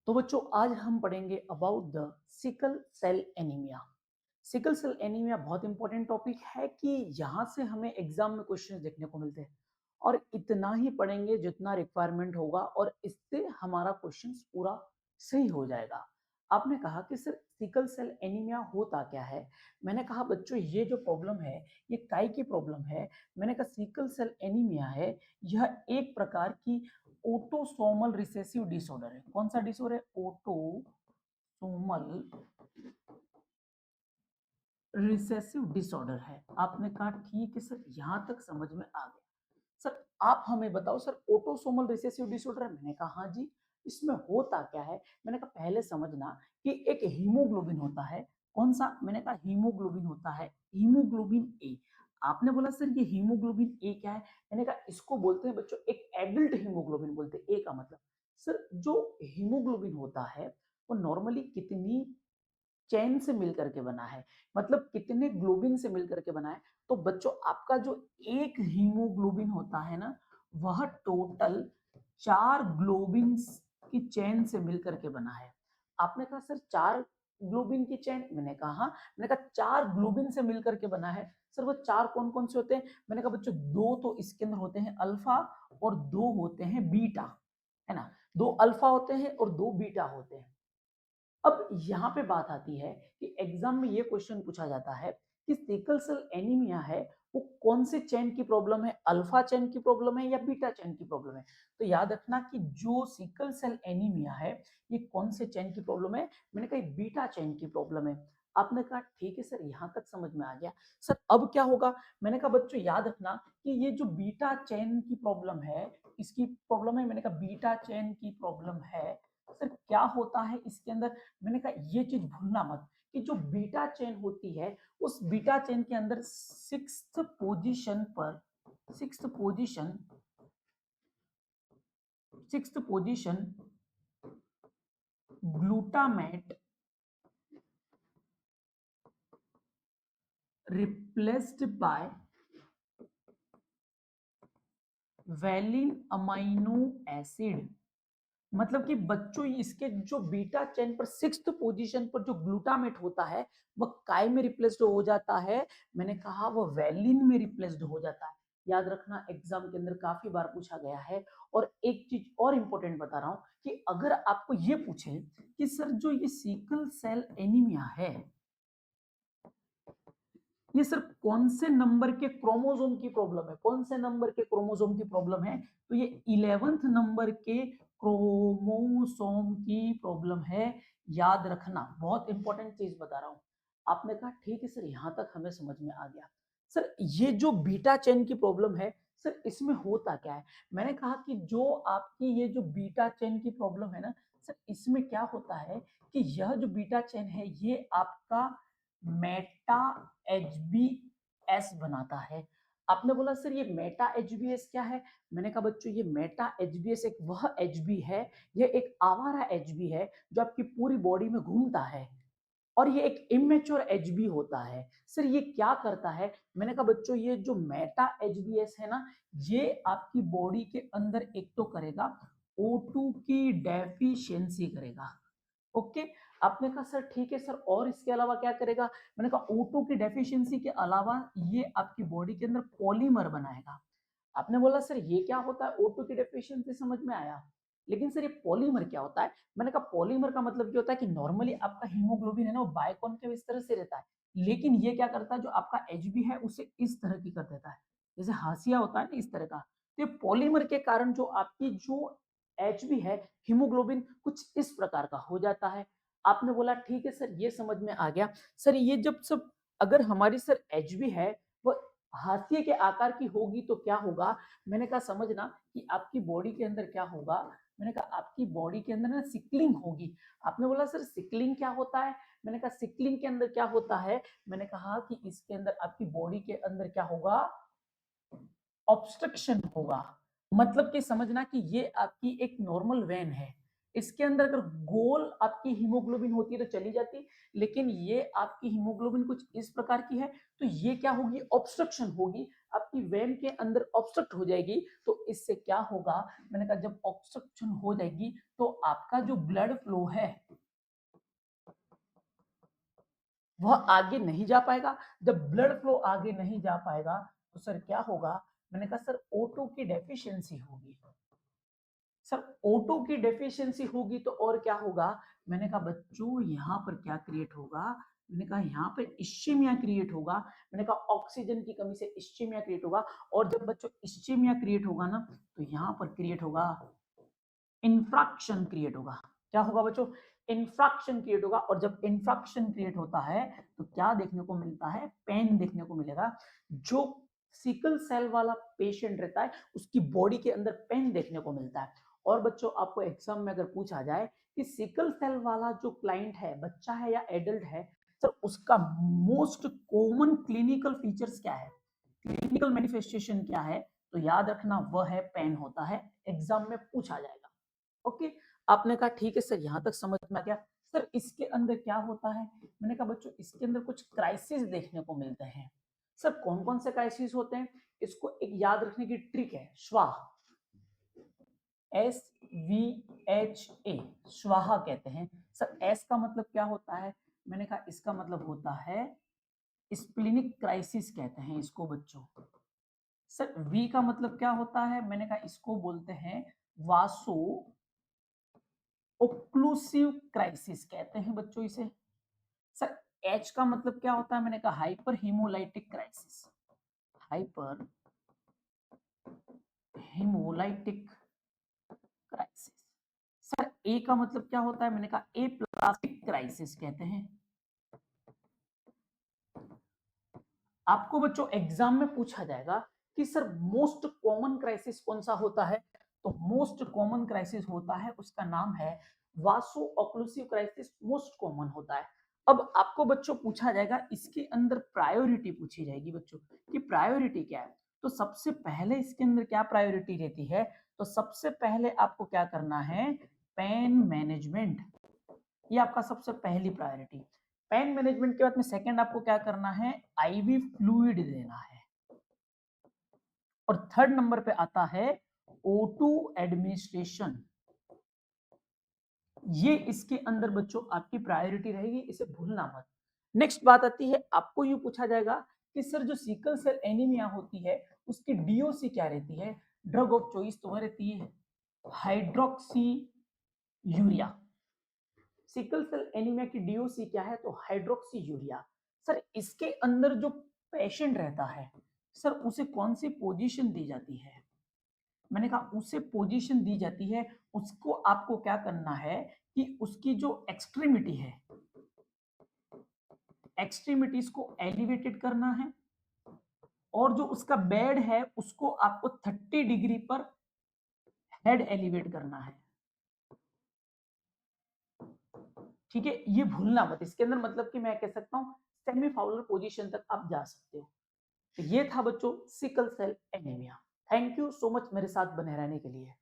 तो बच्चों आज हम पढ़ेंगे about the sickle cell anaemia. Sickle cell anaemia बहुत इंपॉर्टेंट टॉपिक है कि यहाँ से हमें एग्जाम में क्वेश्चन देखने को मिलते हैं और इतना ही पढ़ेंगे जितना रिक्वायरमेंट होगा और इससे हमारा क्वेश्चन पूरा सही हो जाएगा। आपने कहा कि सर सिकल सेल एनीमिया होता क्या है। मैंने कहा बच्चों ये जो प्रॉब्लम है ये काय की प्रॉब्लम है। मैंने कहा सिकल सेल एनीमिया है, यह एक प्रकार की ऑटोसोमल रिसेसिव डिसऑर्डर है। कौन सा डिसऑर्डर है? ऑटोसोमल रिसेसिव डिसऑर्डर है। आपने कहा ठीक है सर, यहां तक समझ में आ गया। सर आप हमें बताओ सर ऑटोसोमल रिसेसिव डिसऑर्डर है। मैंने कहा हाँ जी, इसमें होता क्या है। मैंने कहा पहले समझना कि एक हीमोग्लोबिन होता है। कौन सा? मैंने कहा हीमोग्लोबिन होता है, हीमोग्लोबिन ए। आपने बोला सर ये हीमोग्लोबिन ए क्या है। मैंने कहा इसको बोलते हैं बच्चों एक एडल्ट हीमोग्लोबिन बोलते हैं। ए का मतलब सर जो हीमोग्लोबिन होता है वो नॉर्मली कितनी चेन से मिलकर के बना है, मतलब कितने ग्लोबिन से मिलकर के बना है। तो बच्चों आपका जो एक हीमोग्लोबिन होता है ना, वह टोटल 4 ग्लोबिन की चेन से मिलकर के बना है। आपने कहा सर 4 ग्लोबिन की चेन। मैंने कहा हाँ। मैंने कहा 4 ग्लोबिन से मिलकर के बना है। सर वो 4 कौन कौन से होते हैं? मैंने कहा बच्चों 2 तो इसके अंदर होते हैं अल्फा और 2 होते हैं बीटा, है ना। 2 अल्फा होते हैं और 2 बीटा होते हैं। अब यहाँ पे बात आती है कि एग्जाम में ये क्वेश्चन पूछा जाता है कि सिकल सेल एनीमिया है वो कौन से चेन की प्रॉब्लम है, अल्फा चेन की प्रॉब्लम है या बीटा चेन की प्रॉब्लम है। तो याद रखना कि जो सिकल सेल एनीमिया है ये कौन से चेन की प्रॉब्लम है। मैंने कहा बीटा चेन की प्रॉब्लम है। आपने कहा ठीक है सर, यहाँ तक समझ में आ गया। सर अब क्या होगा? मैंने कहा बच्चों याद रखना कि ये जो बीटा चेन की प्रॉब्लम है, इसकी प्रॉब्लम है। मैंने कहा बीटा चेन की प्रॉब्लम है। सर क्या होता है इसके अंदर? मैंने कहा ये चीज भूलना मत कि जो बीटा चेन होती है उस बीटा चेन के अंदर sixth position glutamate replaced by valine amino acid. मतलब कि बच्चों इसके जो बीटा चेन पर 6th पोजीशन पर जो ग्लूटामेट होता है वह काय में रिप्लेस्ड हो जाता है। मैंने कहा वह वैलिन में रिप्लेस्ड हो जाता है। याद रखना एग्जाम के अंदर काफी बार पूछा गया है। और एक चीज और इंपॉर्टेंट बता रहा हूं कि अगर आपको ये पूछे कि सर जो ये सिकल सेल एनीमिया है ये सर कौन से नंबर के क्रोमोसोम की प्रॉब्लम है, कौन से नंबर के क्रोमोसोम की प्रॉब्लम है, तो ये 11th नंबर के क्रोमोसोम की प्रॉब्लम है। याद रखना, बहुत इंपॉर्टेंट चीज बता रहा हूं। आपने कहा ठीक है सर, यहां तक हमें समझ में आ गया। सर ये जो बीटा चेन की प्रॉब्लम है सर इसमें होता क्या है। मैंने कहा कि जो आपकी ये जो बीटा चेन की प्रॉब्लम है ना सर, इसमें क्या होता है कि यह जो बीटा चेन है ये आपका मेटा एच बनाता है। आपने बोला सर ये मेटा एच क्या है। मैंने कहा बच्चों ये मेटा एच एक वह एच है, यह एक आवारा एच है जो आपकी पूरी बॉडी में घूमता है और ये एक इमेच्योर एच होता है। सर ये क्या करता है? मैंने कहा बच्चों ये जो मेटा एच है ना, ये आपकी बॉडी के अंदर एक तो करेगा O2 की डेफिशिएंसी करेगा। ओके। आपने कहा सर ठीक है सर, और इसके अलावा क्या करेगा। मैंने कहा O2 की डेफिशिएंसी के अलावा ये आपकी बॉडी के अंदर पॉलीमर बनाएगा। आपने बोला सर ये क्या होता है? O2 की डेफिशिएंसी समझ में आया, लेकिन सर ये पॉलीमर क्या होता है। मैंने कहा पॉलीमर का मतलब क्या होता है कि नॉर्मली आपका हीमोग्लोबिन है ना वो बाइकॉन्केव इस तरह से रहता है, लेकिन ये क्या करता है जो आपका एच है उसे इस तरह की कर देता है, जैसे हाशिया होता है ना इस तरह का। तो ये पॉलीमर के कारण जो आपकी जो एच है हीमोग्लोबिन कुछ इस प्रकार का हो जाता है। आपने बोला ठीक है सर, ये समझ में आ गया। सर ये जब सब अगर हमारी सर एच है वो हाशिए के आकार की होगी तो क्या होगा। मैंने कहा समझना कि आपकी बॉडी के अंदर क्या होगा। मैंने कहा आपकी बॉडी के अंदर ना सिकलिंग होगी। आपने बोला सर सिकलिंग क्या होता है। मैंने कहा सिकलिंग के अंदर क्या होता है। मैंने कहा कि इसके अंदर आपकी बॉडी के अंदर क्या होगा, ऑब्स्ट्रक्शन होगा। मतलब कि समझना कि ये आपकी एक नॉर्मल वेन है, इसके अंदर अगर गोल आपकी हीमोग्लोबिन होती है तो चली जाती, लेकिन ये आपकी हीमोग्लोबिन कुछ इस प्रकार की है तो ये क्या होगी, ऑब्स्ट्रक्शन होगी, आपकी वेन के अंदर ऑब्स्ट्रक्ट हो जाएगी। तो इससे क्या होगा, मैंने कहा जब ऑब्स्ट्रक्शन हो जाएगी तो आपका जो ब्लड फ्लो है वह आगे नहीं जा पाएगा। जब ब्लड फ्लो आगे नहीं जा पाएगा तो सर क्या होगा, मैंने कहा सर O2 की डेफिशिएंसी होगी। सर O2 की डेफिशिएंसी होगी तो और क्या होगा, मैंने कहा बच्चों यहाँ पर क्या क्रिएट होगा, मैंने कहा यहाँ पर इस्चीमिया क्रिएट होगा। मैंने कहा ऑक्सीजन की कमी से इस्चीमिया क्रिएट होगा, और जब बच्चों इस्चीमिया क्रिएट होगा ना तो यहाँ पर क्रिएट होगा इंफ्रैक्शन क्रिएट होगा। क्या होगा बच्चों, इंफ्रैक्शन क्रिएट होगा। और जब इंफ्रैक्शन क्रिएट होता है तो क्या देखने को मिलता है, पेन देखने को मिलेगा। जो सिकल सेल वाला पेशेंट रहता है उसकी बॉडी के अंदर पेन देखने को मिलता है। और बच्चों आपको एग्जाम में अगर पूछा जाए कि सिकल सेल वाला जो क्लाइंट है, बच्चा है या एडल्ट है, सर उसका मोस्ट कॉमन क्लिनिकल फीचर्स क्या है, क्लिनिकल मैनिफेस्टेशन क्या है, तो याद रखना वह है पेन होता है। एग्जाम में पूछा जाएगा। ओके, आपने कहा ठीक है सर यहां तक समझ में आ गया। सर इसके अंदर क्या होता है, मैंने कहा बच्चों इसके अंदर कुछ क्राइसिस देखने को मिलते हैं। सर कौन कौन से क्राइसिस होते हैं, इसको एक याद रखने की ट्रिक है, स्वाहा, SVHA, स्वाहा कहते हैं। सर एस का मतलब क्या होता है, मैंने कहा इसका मतलब होता है स्प्लिनिक क्राइसिस कहते हैं इसको बच्चों। सर वी का मतलब क्या होता है, मैंने कहा इसको बोलते हैं वासो ओक्लूसिव क्राइसिस कहते हैं बच्चों इसे। सर एच का मतलब क्या होता है, मैंने कहा hyper haemolytic crisis, hyper haemolytic crisis. Sir A का मतलब क्या होता है, मैंने कहा एप्लास्टिक क्राइसिस कहते हैं। आपको बच्चों एग्जाम में पूछा जाएगा कि सर मोस्ट कॉमन क्राइसिस कौन सा होता है, तो मोस्ट कॉमन क्राइसिस होता है, उसका नाम है वासो ऑक्लूसिव क्राइसिस, मोस्ट कॉमन होता है। अब आपको बच्चों पूछा जाएगा इसके अंदर प्रायोरिटी पूछी जाएगी बच्चों कि प्रायोरिटी क्या है, तो सबसे पहले इसके अंदर क्या प्रायोरिटी रहती है, तो सबसे पहले आपको क्या करना है, पेन मैनेजमेंट, ये आपका सबसे पहली प्रायोरिटी। पेन मैनेजमेंट के बाद में सेकंड आपको क्या करना है, आईवी फ्लूइड देना है। और थर्ड नंबर पे आता है O2 एडमिनिस्ट्रेशन, ये इसके अंदर बच्चों आपकी प्रायोरिटी रहेगी, इसे भूलना मत। नेक्स्ट बात आती है, आपको यूं पूछा जाएगा कि सर जो सिकल सेल एनीमिया होती है उसकी डीओसी क्या रहती है, ड्रग ऑफ चॉइस तो रहती है hydroxyurea. Sickle cell anaemia की डीओसी क्या है, तो हाइड्रोक्सी यूरिया। सर इसके अंदर जो पेशेंट रहता है सर उसे कौन सी पोजीशन दी जाती है, मैंने कहा उसे पोजीशन दी जाती है, उसको आपको क्या करना है कि उसकी जो एक्सट्रीमिटी है, एक्सट्रीमिटीज को एलिवेटेड करना है, और जो उसका बेड है उसको आपको 30 डिग्री पर हेड एलिवेट करना है। ठीक है, ये भूलना मत, इसके अंदर मतलब कि मैं कह सकता हूं सेमी फाउलर पोजीशन तक आप जा सकते हो। तो ये था बच्चों sickle cell anaemia. Thank you so much मेरे साथ बने रहने के लिए।